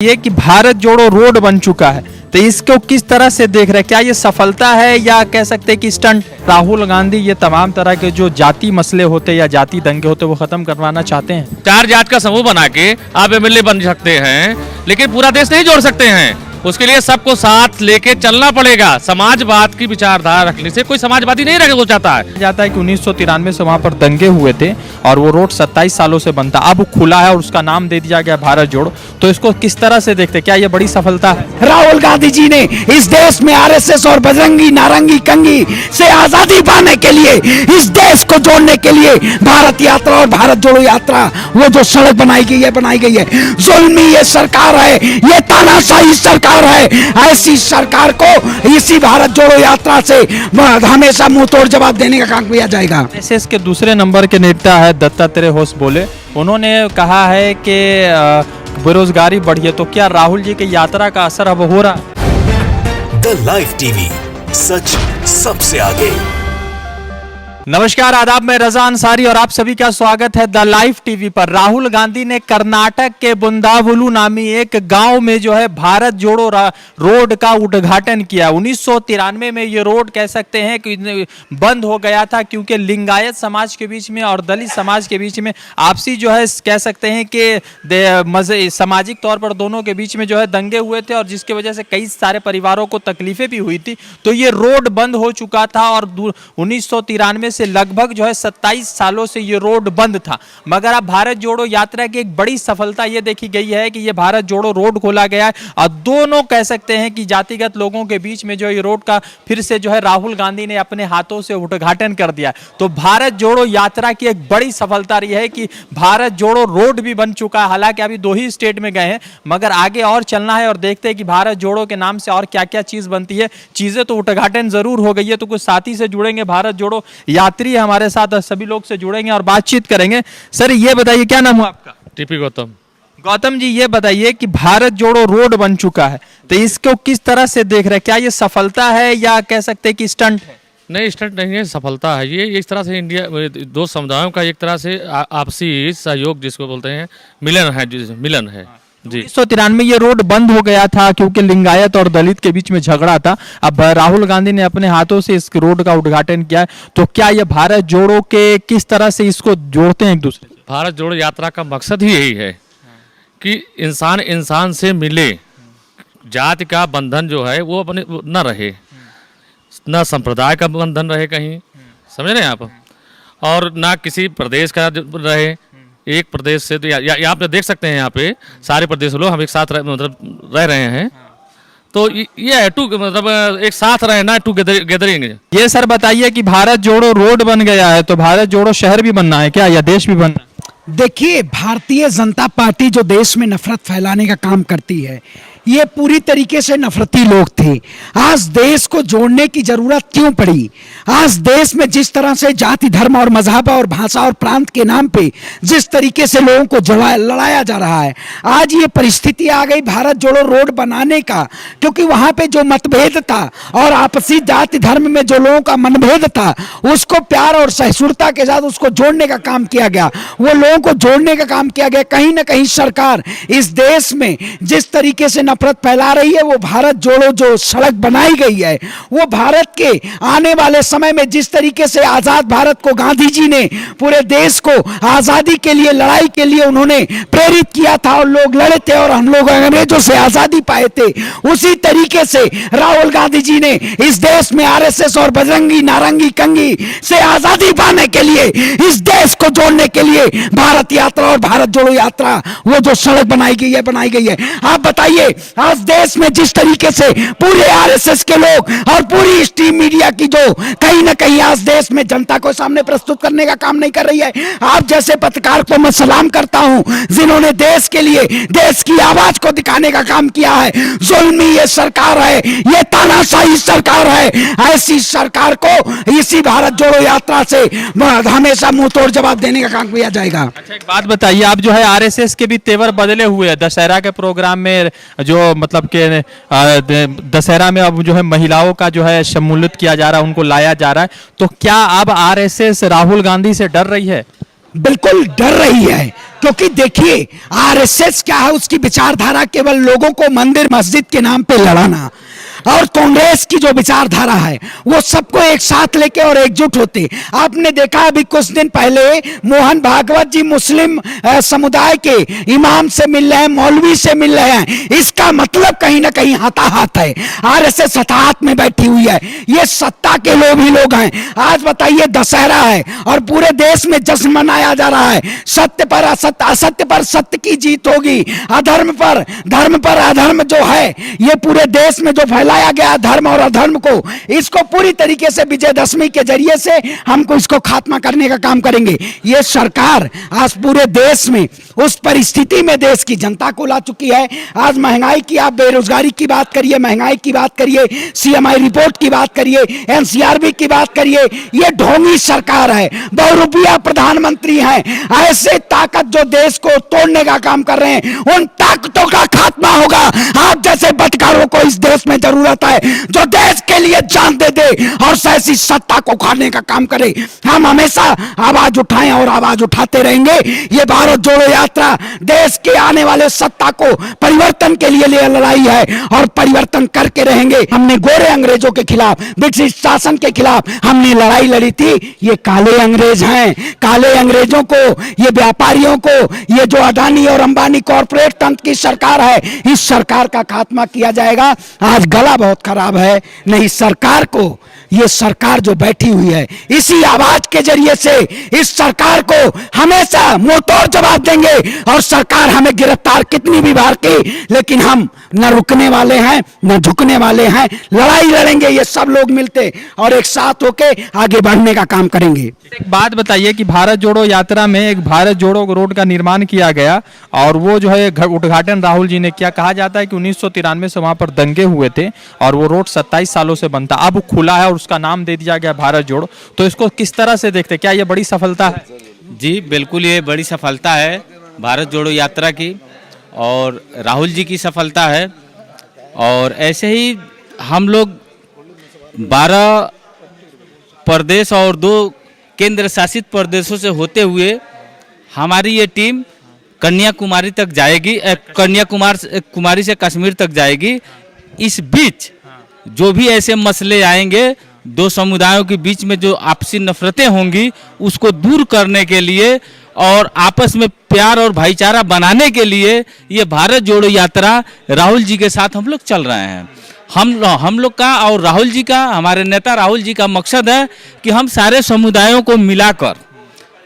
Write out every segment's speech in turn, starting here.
ये कि भारत जोड़ो रोड बन चुका है, तो इसको किस तरह से देख रहे हैं? क्या ये सफलता है या कह सकते हैं कि स्टंट? राहुल गांधी ये तमाम तरह के जो जाति मसले होते या जाति दंगे होते वो खत्म करवाना चाहते हैं। चार जात का समूह बना के आप एमएलए बन सकते हैं, लेकिन पूरा देश नहीं जोड़ सकते हैं। उसके लिए सबको साथ लेके चलना पड़ेगा। समाजवाद की विचारधारा रखने से कोई समाजवादी नहीं रखना चाहता है। जाता है कि 1993 से वहां पर दंगे हुए थे और वो रोड 27 सालों से बनता, अब खुला है और उसका नाम दे दिया गया भारत जोड़ो। तो इसको किस तरह से देखते, क्या ये बड़ी सफलता है? राहुल गांधी जी ने इस देश में आरएसएस और बजरंगी नारंगी कंगी से आजादी पाने के लिए, इस देश को जोड़ने के लिए भारत यात्रा और भारत जोड़ो यात्रा, वो जो सड़क बनाई गई है जुल्मी ये सरकार है, ये तानाशाही सरकार है। ऐसी सरकार को इसी भारत जोड़ो यात्रा से हमेशा मुंह तोड़ जवाब देने का काम किया जाएगा। आरएसएस के दूसरे नंबर के नेता है दत्तात्रेय होस बोले, उन्होंने कहा है कि बेरोजगारी बढ़ी है। तो क्या राहुल जी की यात्रा का असर अब हो रहा है? द लाइव टीवी, सच सबसे आगे। नमस्कार, आदाब, मैं रजा अंसारी और आप सभी का स्वागत है द लाइव टीवी पर। राहुल गांधी ने कर्नाटक के बुंदावुलु नामी एक गांव में जो है भारत जोड़ो रोड का उद्घाटन किया। 1993 में ये रोड कह सकते हैं कि बंद हो गया था, क्योंकि लिंगायत समाज के बीच में और दलित समाज के बीच में आपसी जो है कह सकते हैं कि सामाजिक तौर पर दोनों के बीच में जो है दंगे हुए थे, और जिसकी वजह से कई सारे परिवारों को तकलीफें भी हुई थी। तो ये रोड बंद हो चुका था और 1993 से लगभग जो है 27 सालों से ये रोड बंद था। मगर अब भारत जोड़ो यात्रा की एक बड़ी सफलता ये देखी गई है कि ये भारत जोड़ो रोड खोला गया है और दोनों कह सकते हैं कि जातिगत लोगों के बीच में जो ये रोड का फिर से जो है राहुल गांधी ने अपने हाथों से उद्घाटन कर दिया। तो भारत जोड़ो यात्रा की एक बड़ी सफलता रही है कि भारत जोड़ो रोड भी बन चुका है। हालांकि अभी 2 ही स्टेट में गए हैं, मगर आगे और चलना है और देखते हैं कि भारत जोड़ो के नाम से और क्या क्या चीज बनती है। चीजें तो उद्घाटन जरूर हो गई है, तो कुछ साथी से जुड़ेंगे भारत जोड़ो यात्री हमारे साथ, सभी लोग से जुड़ेंगे और बातचीत करेंगे। सर ये बताइए, क्या नाम है आपका? टीपी गौतम। गौतम जी, ये बताइए कि भारत जोड़ो रोड बन चुका है, तो इसको किस तरह से देख रहे हैं? क्या ये सफलता है या कह सकते हैं कि स्टंट है? नहीं, स्टंट नहीं है, सफलता है। ये एक तरह से इंडिया दो समुदायों का एक तरह से आपसी सहयोग जिसको बोलते हैं मिलन है जी। 1993 में ये रोड बंद हो गया था क्योंकि लिंगायत और दलित के बीच में झगड़ा था। अब राहुल गांधी ने अपने हाथों से इस रोड का उद्घाटन किया है। तो क्या ये भारत जोड़ो के किस तरह से इसको जोड़ते हैं एक दूसरे से? भारत जोड़ो यात्रा का मकसद ही यही है कि इंसान इंसान से मिले, जाति का बंधन जो है वो अपने न रहे, न संप्रदाय का बंधन रहे कहीं, समझ रहे हैं आप, और ना किसी प्रदेश का रहे। एक प्रदेश से तो यहाँ पे देख सकते हैं, यहाँ पे सारे प्रदेश लोग हम एक साथ मतलब रह रहे हैं। तो ये है मतलब एक साथ रहे ना, टू गैदरिंग। ये सर बताइए कि भारत जोड़ो रोड बन गया है, तो भारत जोड़ो शहर भी बनना है क्या, या देश भी बनना है? देखिए, भारतीय जनता पार्टी जो देश में नफरत फैलाने का काम करती है, ये पूरी तरीके से नफरती लोग थे। आज देश को जोड़ने की जरूरत क्यों पड़ी? आज देश में जिस तरह से जाति धर्म और मजहब और भाषा और प्रांत के नाम पे जिस तरीके से लोगों को लड़ाया जा रहा है, आज ये परिस्थिति आ गई भारत जोड़ो रोड बनाने का, क्योंकि वहां पे जो मतभेद था और आपसी जाति धर्म में जो लोगों का मनभेद था, उसको प्यार और सहिष्णुता के साथ उसको जोड़ने का काम किया गया, वो लोगों को जोड़ने का काम किया गया। कहीं ना कहीं सरकार इस देश में जिस तरीके से नफरत फैला रही है, वो भारत जोड़ो जो सड़क बनाई गई है, वो भारत के आने वाले समय में जिस तरीके से आजाद भारत को गांधी जी ने पूरे देश को आजादी के लिए, लड़ाई के लिए उन्होंने प्रेरित किया था और लोग लड़े थे और हम लोग अंग्रेजों से आजादी पाए थे, उसी तरीके से राहुल गांधी जी ने इस देश में आरएसएस और बजरंगी नारंगी कंगी से आजादी पाने के लिए, इस देश को जोड़ने के लिए भारत यात्रा और भारत जोड़ो यात्रा, वो जो सड़क बनाई गई है। आप बताइए, आज देश में जिस तरीके से पूरे आरएसएस के लोग और पूरी स्ट्रीम मीडिया की जो कहीं ना कहीं आज देश में जनता को सामने प्रस्तुत करने का काम नहीं कर रही है, आप जैसे पत्रकार को मैं सलाम करता हूं जिन्होंने देश के लिए देश की आवाज को दिखाने का काम किया है। जुल्मी ये सरकार है, ये तानाशाही सरकार है, ऐसी सरकार को इसी भारत जोड़ो यात्रा से हमेशा मुंह तोड़ जवाब देने का काम किया जाएगा। अच्छा, एक बात बताइए, आप जो है आरएसएस के भी तेवर बदले हुए हैं। दशहरा के प्रोग्राम में जो मतलब के दशहरा में अब जो है महिलाओं का जो है शमूलियत किया जा रहा है, उनको लाया जा रहा है। तो क्या अब आरएसएस राहुल गांधी से डर रही है? बिल्कुल डर रही है, क्योंकि देखिए आरएसएस क्या है, उसकी विचारधारा केवल लोगों को मंदिर मस्जिद के नाम पे लड़ाना, और कांग्रेस की जो विचारधारा है वो सबको एक साथ लेके और एकजुट होते। आपने देखा अभी कुछ दिन पहले मोहन भागवत जी मुस्लिम समुदाय के इमाम से मिल रहे हैं, मौलवी से मिल रहे हैं, इसका मतलब कहीं ना कहीं हाथाहाथ है, आरएसएस हताहत में बैठी हुई है, ये सत्ता के लोभी लोग हैं। आज बताइए दशहरा है और पूरे देश में जश्न मनाया जा रहा है, सत्य पर असत्य, असत्य पर सत्य की जीत होगी, अधर्म पर धर्म पर अधर्म जो है ये पूरे देश में जो फैलाया गया धर्म और अधर्म को, इसको पूरी तरीके से विजयदशमी के जरिए से हमको इसको खात्मा करने का काम करेंगे। ये सरकार आज पूरे देश में उस परिस्थिति में देश की जनता को ला चुकी है। आज महंगाई की, आप बेरोजगारी की बात करिए, महंगाई की बात करिए, सीएमआई रिपोर्ट की बात करिए, एनसीआरबी की बात करिए, ये ढोंगी सरकार है, बहुरूपिया प्रधानमंत्री हैं, ऐसे ताकत जो देश को तोड़ने का काम कर रहे हैं, उन ताकतों का खात्मा होगा। आप जैसे बटकारों को इस देश में जरूरत है जो देश के लिए जान दे दे और ऐसी सत्ता को खाने का काम करे। हम हमेशा आवाज उठाएं और आवाज उठाते रहेंगे। ये भारत जोड़ो यात्रा देश के आने वाले सत्ता को परिवर्तन के लिए लड़ाई है और परिवर्तन करके रहेंगे। हमने गोरे अंग्रेजों के खिलाफ, ब्रिटिश शासन के खिलाफ हमने लड़ाई लड़ी थी। ये काले अंग्रेज हैं, काले अंग्रेजों को, ये व्यापारियों को, ये जो अडानी और अंबानी कॉर्पोरेट तंत्र की सरकार है, इस सरकार का खात्मा किया जाएगा। आज गला बहुत खराब है, नहीं सरकार को, ये सरकार जो बैठी हुई है इसी आवाज के जरिए से इस सरकार को हमेशा मुंहतोड़ जवाब देंगे। और सरकार हमें गिरफ्तार कितनी भी बार की, लेकिन हम न रुकने वाले हैं न झुकने वाले हैं, लड़ाई लड़ेंगे ये सब लोग मिलते और एक साथ होके आगे बढ़ने का काम करेंगे। एक बात बताइए कि भारत जोड़ो यात्रा में एक भारत जोड़ो रोड का निर्माण किया गया और वो जो है उद्घाटन राहुल जी ने किया। कहा जाता है कि 1993 से वहां पर दंगे हुए थे और वो रोड 27 सालों से बनता, अब खुला है और उसका नाम दे दिया गया भारत जोड़ो। तो इसको किस तरह से देखते, क्या ये बड़ी सफलता है? जी बिल्कुल, ये बड़ी सफलता है भारत जोड़ो यात्रा की और राहुल जी की सफलता है। और ऐसे ही हम लोग 12 प्रदेश और 2 केंद्र शासित प्रदेशों से होते हुए हमारी ये टीम कन्याकुमारी तक जाएगी, कन्याकुमारी से कश्मीर तक जाएगी। इस बीच जो भी ऐसे मसले आएंगे, 2 समुदायों के बीच में जो आपसी नफरतें होंगी उसको दूर करने के लिए और आपस में प्यार और भाईचारा बनाने के लिए ये भारत जोड़ो यात्रा राहुल जी के साथ हम लोग चल रहे हैं। हम लोग का और राहुल जी का, हमारे नेता राहुल जी का मकसद है कि हम सारे समुदायों को मिलाकर,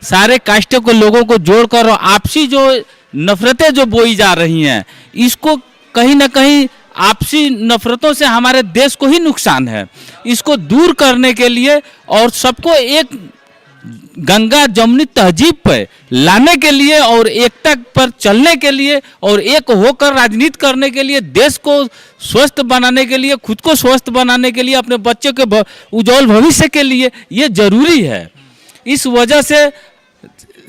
सारे कास्टों को, लोगों को जोड़कर और आपसी जो नफरतें जो बोई जा रही हैं, इसको कहीं ना कहीं आपसी नफरतों से हमारे देश को ही नुकसान है, इसको दूर करने के लिए और सबको एक गंगा जमुनी तहजीब पर लाने के लिए और एकता पर चलने के लिए और एक होकर राजनीति करने के लिए, देश को स्वस्थ बनाने के लिए, खुद को स्वस्थ बनाने के लिए, अपने बच्चों के उज्जवल भविष्य के लिए ये जरूरी है। इस वजह से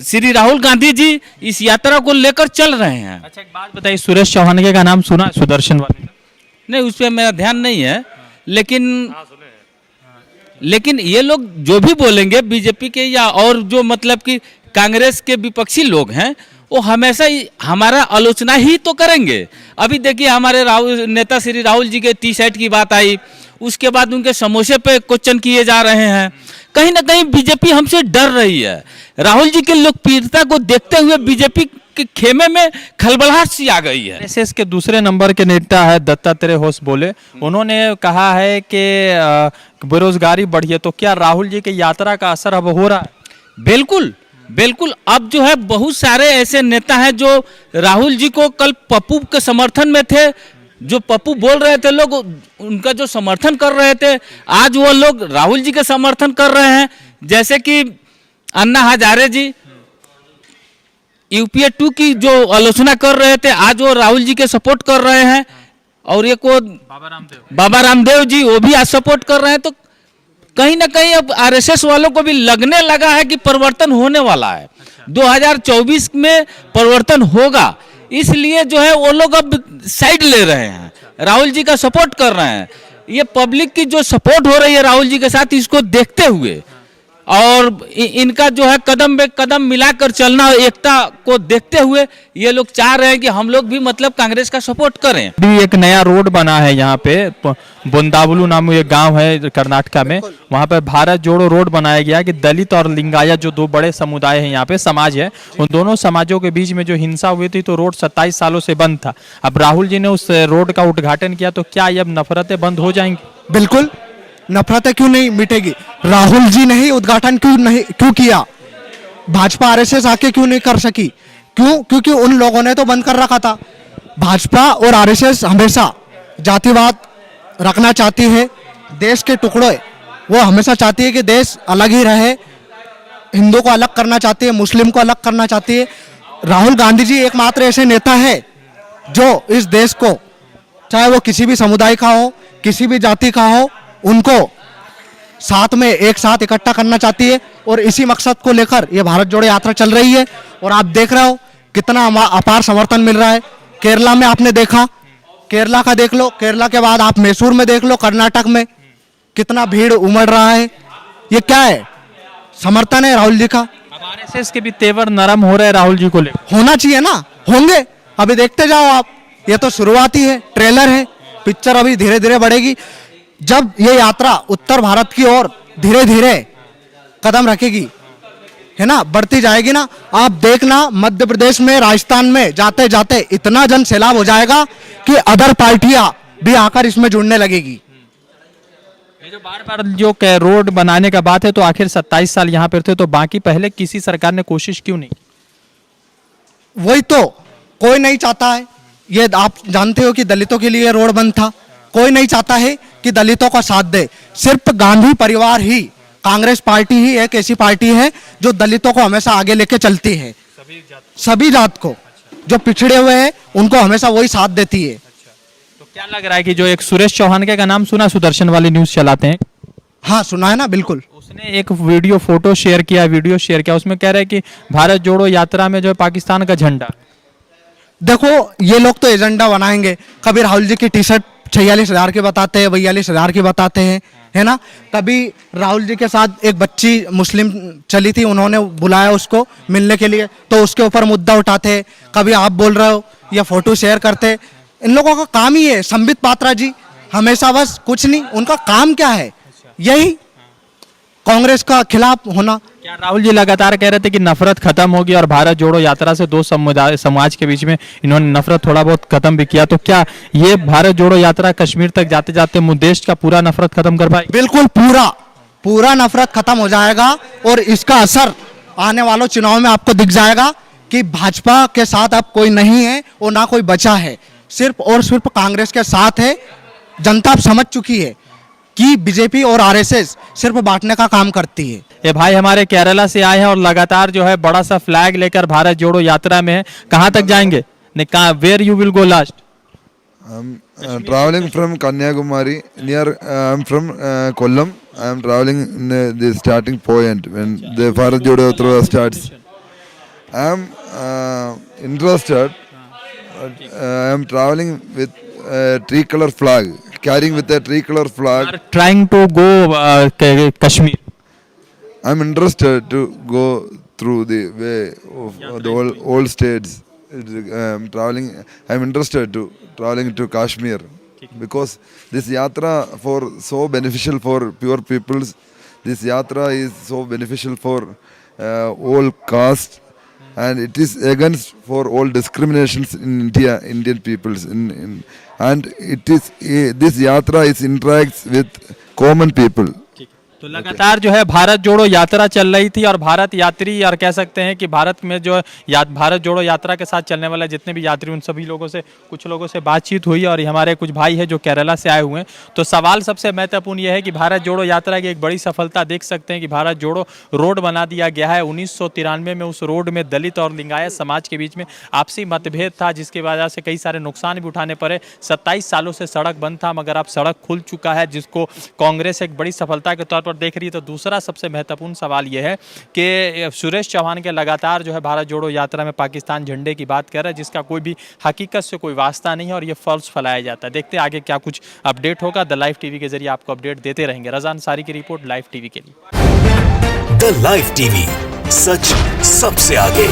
श्री राहुल गांधी जी इस यात्रा को लेकर चल रहे हैं। अच्छा, एक बात बताइए, सुरेश चौहान का नाम सुना है, सुदर्शन वाले का? नहीं, उस पर मेरा ध्यान नहीं है, लेकिन ये लोग जो भी बोलेंगे बीजेपी के या और जो मतलब कि कांग्रेस के विपक्षी लोग हैं, वो हमेशा ही हमारा आलोचना ही तो करेंगे। अभी देखिए हमारे नेता श्री राहुल जी के टी शर्ट की बात आई, उसके बाद उनके समोसे पे क्वेश्चन किए जा रहे हैं। कहीं ना कहीं बीजेपी हमसे डर रही है। राहुल जी के लोकप्रियता को देखते हुए बीजेपी के खेमे में खलबलाहट सी आ गई है। आरएसएस के दूसरे नंबर के नेता है दत्तात्रेय होस बोले, उन्होंने कहा है कि बेरोजगारी बढ़ी है, तो क्या राहुल जी की यात्रा का असर अब हो रहा है? बिल्कुल बिल्कुल, अब जो है बहुत सारे ऐसे नेता हैं जो राहुल जी को कल पप्पू के समर्थन में थे, जो पप्पू बोल रहे थे लोग उनका जो समर्थन कर रहे थे, आज वो लोग राहुल जी का समर्थन कर रहे हैं। जैसे कि अन्ना हजारे जी यूपीए 2 की जो आलोचना कर रहे थे, आज वो राहुल जी के सपोर्ट कर रहे हैं। और एक वो बाबा रामदेव जी, वो भी आज सपोर्ट कर रहे हैं। तो कहीं ना कहीं अब आरएसएस वालों को भी लगने लगा है कि परिवर्तन होने वाला है। 2024 में परिवर्तन होगा, इसलिए जो है वो लोग अब साइड ले रहे हैं, राहुल जी का सपोर्ट कर रहे हैं। ये पब्लिक की जो सपोर्ट हो रही है राहुल जी के साथ, इसको देखते हुए और इनका जो है कदम बे कदम मिलाकर चलना, एकता को देखते हुए ये लोग चाह रहे हैं कि हम लोग भी मतलब कांग्रेस का सपोर्ट करें। अभी एक नया रोड बना है यहाँ पे, बुंदावलू नाम एक गांव है कर्नाटका में, वहाँ पे भारत जोड़ो रोड बनाया गया कि दलित और लिंगायत जो दो बड़े समुदाय हैं यहाँ पे, समाज है, उन दोनों समाजों के बीच में जो हिंसा हुई थी तो रोड 27 सालों से बंद था। अब राहुल जी ने उस रोड का उद्घाटन किया तो क्या ये अब नफरतें बंद हो जाएंगी? बिल्कुल, नफरतें क्यों नहीं मिटेगी? राहुल जी ने ही उद्घाटन क्यों किया? भाजपा आरएसएस आके क्यों नहीं कर सकी? क्यों? क्योंकि उन लोगों ने तो बंद कर रखा था। भाजपा और आरएसएस हमेशा जातिवाद रखना चाहती है, देश के टुकड़े वो हमेशा चाहती है कि देश अलग ही रहे, हिंदू को अलग करना चाहती है, मुस्लिम को अलग करना चाहती है। राहुल गांधी जी एकमात्र ऐसे नेता है जो इस देश को, चाहे वो किसी भी समुदाय का हो, किसी भी जाति का हो, उनको साथ में एक साथ इकट्ठा करना चाहती है और इसी मकसद को लेकर ये भारत जोड़ो यात्रा चल रही है। और आप देख रहे हो कितना अपार समर्थन मिल रहा है। केरला में आपने देखा, केरला का देख लो, केरला के बाद आप मैसूर में देख लो, कर्नाटक में कितना भीड़ उमड़ रहा है। ये क्या है? समर्थन है राहुल जी का। अब आरएसएस के भी तेवर नरम हो रहे हैं राहुल जी को लेकर। होना चाहिए ना, होंगे, अभी देखते जाओ आप, ये तो शुरुआत ही है, ट्रेलर है, पिक्चर अभी धीरे धीरे बढ़ेगी। जब ये यात्रा उत्तर भारत की ओर धीरे धीरे कदम रखेगी, है ना, बढ़ती जाएगी ना, आप देखना मध्य प्रदेश में, राजस्थान में जाते जाते इतना जन सैलाब हो जाएगा कि अदर पार्टियां भी आकर इसमें जुड़ने लगेगी। ये जो बार बार जो रोड बनाने का बात है, तो आखिर 27 साल यहाँ पर थे तो बाकी पहले किसी सरकार ने कोशिश क्यों नहीं? वही तो, कोई नहीं चाहता है। ये आप जानते हो कि दलितों के लिए रोड बंद था, कोई नहीं चाहता है कि दलितों का साथ दे। सिर्फ गांधी परिवार ही, कांग्रेस पार्टी ही एक ऐसी पार्टी है जो दलितों को हमेशा आगे लेके चलती है। सभी जात को, जो पिछड़े हुए हैं उनको हमेशा वही साथ देती है। तो क्या लग रहा है कि जो एक सुरेश चौहान का नाम सुना, सुदर्शन वाली न्यूज चलाते हैं, हाँ सुना है ना, बिल्कुल। उसने एक वीडियो शेयर किया, उसमें कह रहे हैं कि भारत जोड़ो यात्रा में जो है पाकिस्तान का झंडा। देखो, ये लोग तो एजेंडा बनाएंगे। कभी राहुल जी की टी शर्ट 46,000 की बताते हैं, 42,000 की बताते हैं, है ना। कभी राहुल जी के साथ एक बच्ची मुस्लिम चली थी, उन्होंने बुलाया उसको मिलने के लिए, तो उसके ऊपर मुद्दा उठाते हैं। कभी आप बोल रहे हो या फोटो शेयर करते। इन लोगों का काम ही है, संबित पात्रा जी हमेशा बस कुछ नहीं, उनका काम क्या है? यही कांग्रेस का खिलाफ होना। क्या राहुल जी लगातार कह रहे थे कि नफरत खत्म होगी और भारत जोड़ो यात्रा से दो समाज के बीच में इन्होंने नफरत थोड़ा बहुत खत्म भी किया, तो क्या ये भारत जोड़ो यात्रा कश्मीर तक जाते जाते देश का पूरा नफरत खत्म कर पाएगी? बिल्कुल, पूरा नफरत खत्म हो जाएगा और इसका असर आने वालों चुनाव में आपको दिख जाएगा कि भाजपा के साथ अब कोई नहीं है और ना कोई बचा है, सिर्फ और सिर्फ कांग्रेस के साथ है। जनता अब समझ चुकी है कि बीजेपी और आरएसएस सिर्फ बांटने का काम करती है। ये भाई हमारे केरला से आए हैं और लगातार जो है बड़ा सा फ्लैग लेकर भारत जोड़ो यात्रा में है। कहाँ तक जाएंगे? Where you will go last? I'm traveling from Kanyakumari. I'm from Kollam. I'm traveling in the starting point when the Bharat Jodo Yatra starts. I'm interested. I'm traveling with a tricolor flag, carrying with a tricolor flag. Trying to go Kashmir. I'm interested to go through the way of the all states. I'm interested to traveling to Kashmir because this yatra for so beneficial for pure peoples. This yatra is so beneficial for all caste, and it is against for all discriminations in India, Indian peoples. And it is this yatra is interacts with common people. तो लगातार जो है भारत जोड़ो यात्रा चल रही थी और भारत यात्री, और कह सकते हैं कि भारत में जो भारत जोड़ो यात्रा के साथ चलने वाले जितने भी यात्री, उन सभी लोगों से, कुछ लोगों से बातचीत हुई और हमारे कुछ भाई हैं जो केरला से आए हुए हैं। तो सवाल सबसे महत्वपूर्ण यह है कि भारत जोड़ो यात्रा की एक बड़ी सफलता देख सकते हैं कि भारत जोड़ो रोड बना दिया गया है। 1993 में उस रोड में दलित और लिंगायत समाज के बीच में आपसी मतभेद था, जिसकी वजह से कई सारे नुकसान भी उठाने पड़े। 27 सालों से सड़क बंद था, मगर अब सड़क खुल चुका है, जिसको कांग्रेस एक बड़ी सफलता के तौर पर देख रही है। तो दूसरा सबसे महत्वपूर्ण सवाल यह है कि सुरेश चौहान के लगातार जो है भारत जोड़ो यात्रा में पाकिस्तान झंडे की बात कर रहा है, जिसका कोई भी हकीकत से कोई वास्ता नहीं है और ये फॉल्स फैलाया जाता है। देखते हैं आगे क्या कुछ अपडेट होगा। द लाइव टीवी के जरिए आपको अपडेट देते रहेंगे। रज़ा अंसारी की रिपोर्ट, लाइव टीवी के लिए। द लाइव टीवी, सच सबसे आगे।